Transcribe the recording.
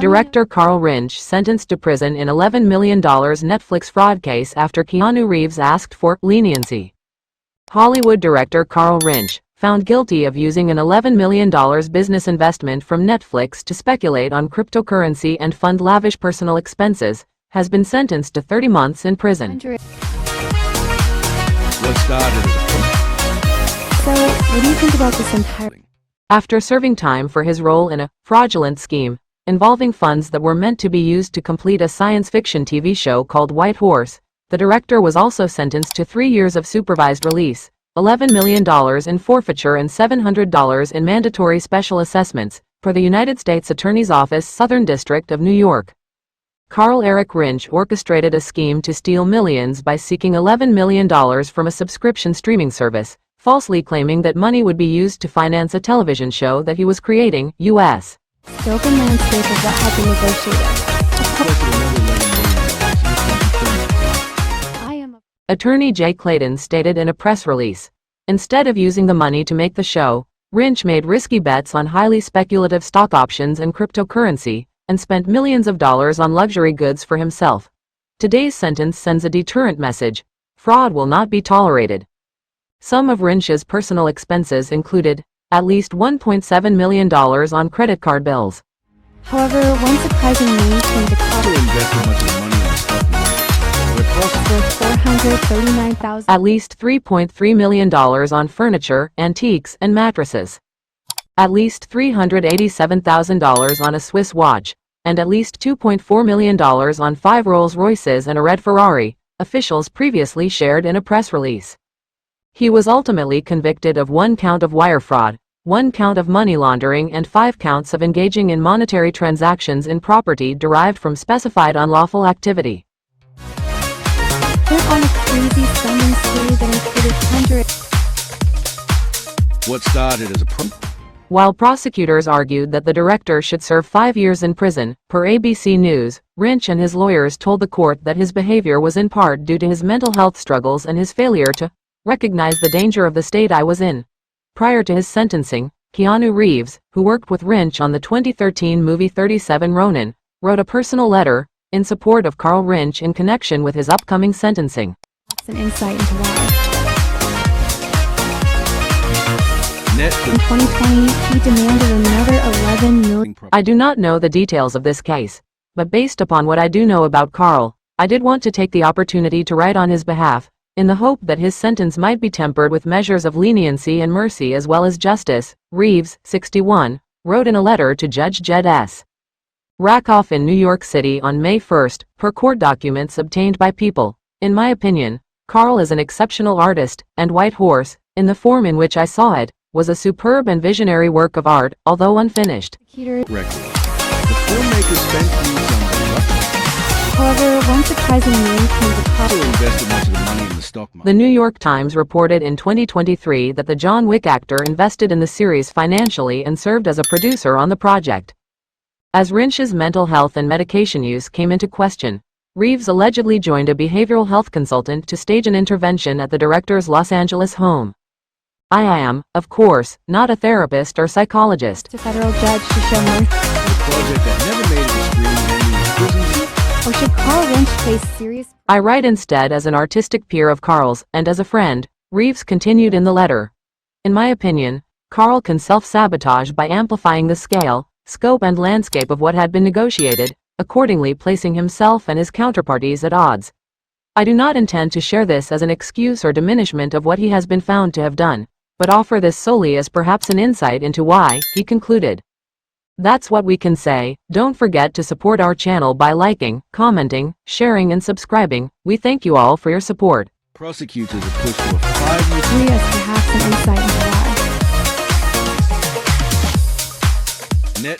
Director Carl Rinsch sentenced to prison in $11 million Netflix fraud case after Keanu Reeves asked for leniency. Hollywood director Carl Rinsch, found guilty of using an $11 million business investment from Netflix to speculate on cryptocurrency and fund lavish personal expenses, has been sentenced to 30 months in prison. So, what do you think about this entire... After serving time for his role in a fraudulent scheme involving funds that were meant to be used to complete a science fiction TV show called White Horse, the director was also sentenced to 3 years of supervised release, $11 million in forfeiture and $700 in mandatory special assessments, per the United States Attorney's Office, Southern District of New York. Carl Eric Rinsch orchestrated a scheme to steal millions by seeking $11 million from a subscription streaming service, falsely claiming that money would be used to finance a television show that he was creating, U.S. scope and landscape of what had been negotiated. Attorney Jay Clayton stated in a press release. Instead of using the money to make the show, Rinsch made risky bets on highly speculative stock options and cryptocurrency, and spent millions of dollars on luxury goods for himself. Today's sentence sends a deterrent message. Fraud will not be tolerated. Some of Rinsch's personal expenses included at least $1.7 million on credit card bills. However, one surprising move came to Carl. $439,000. At least $3.3 million on furniture, antiques, and mattresses. At least $387,000 on a Swiss watch, and at least $2.4 million on 5 Rolls-Royces and a red Ferrari, officials previously shared in a press release. He was ultimately convicted of 1 count of wire fraud, 1 count of money laundering, and 5 counts of engaging in monetary transactions in property derived from specified unlawful activity. They're on a crazy spending spree that included hundreds. What started as a While prosecutors argued that the director should serve 5 years in prison, per ABC News, Rinsch and his lawyers told the court that his behavior was in part due to his mental health struggles and his failure to recognize the danger of the state I was in. Prior to his sentencing, Keanu Reeves, who worked with Rinsch on the 2013 movie 37 Ronin, wrote a personal letter in support of Carl Rinsch in connection with his upcoming sentencing. That's an insight into why. In 2020, he demanded another $11 million. I do not know the details of this case, but based upon what I do know about Carl, I did want to take the opportunity to write on his behalf, in the hope that his sentence might be tempered with measures of leniency and mercy as well as justice. Reeves, 61, wrote in a letter to Judge Jed S. Rakoff in New York City on May 1, per court documents obtained by People. In my opinion, Carl is an exceptional artist, and White Horse, in the form in which I saw it, was a superb and visionary work of art, although unfinished. However, one surprising move came to Carl. The New York Times reported in 2023 that the John Wick actor invested in the series financially and served as a producer on the project. As Rinsch's mental health and medication use came into question, Reeves allegedly joined a behavioral health consultant to stage an intervention at the director's Los Angeles home. I am, of course, not a therapist or psychologist. A federal judge to show mercy. Or should Carl Rinsch face serious... I write instead as an artistic peer of Carl's, and as a friend, Reeves continued in the letter. In my opinion, Carl can self-sabotage by amplifying the scale, scope and landscape of what had been negotiated, accordingly placing himself and his counterparties at odds. I do not intend to share this as an excuse or diminishment of what he has been found to have done, but offer this solely as perhaps an insight into why, he concluded. That's what we can say. Don't forget to support our channel by liking, commenting, sharing and subscribing. We thank you all for your support. Prosecutors are pushed to a 5-year... as perhaps an insight into why. Net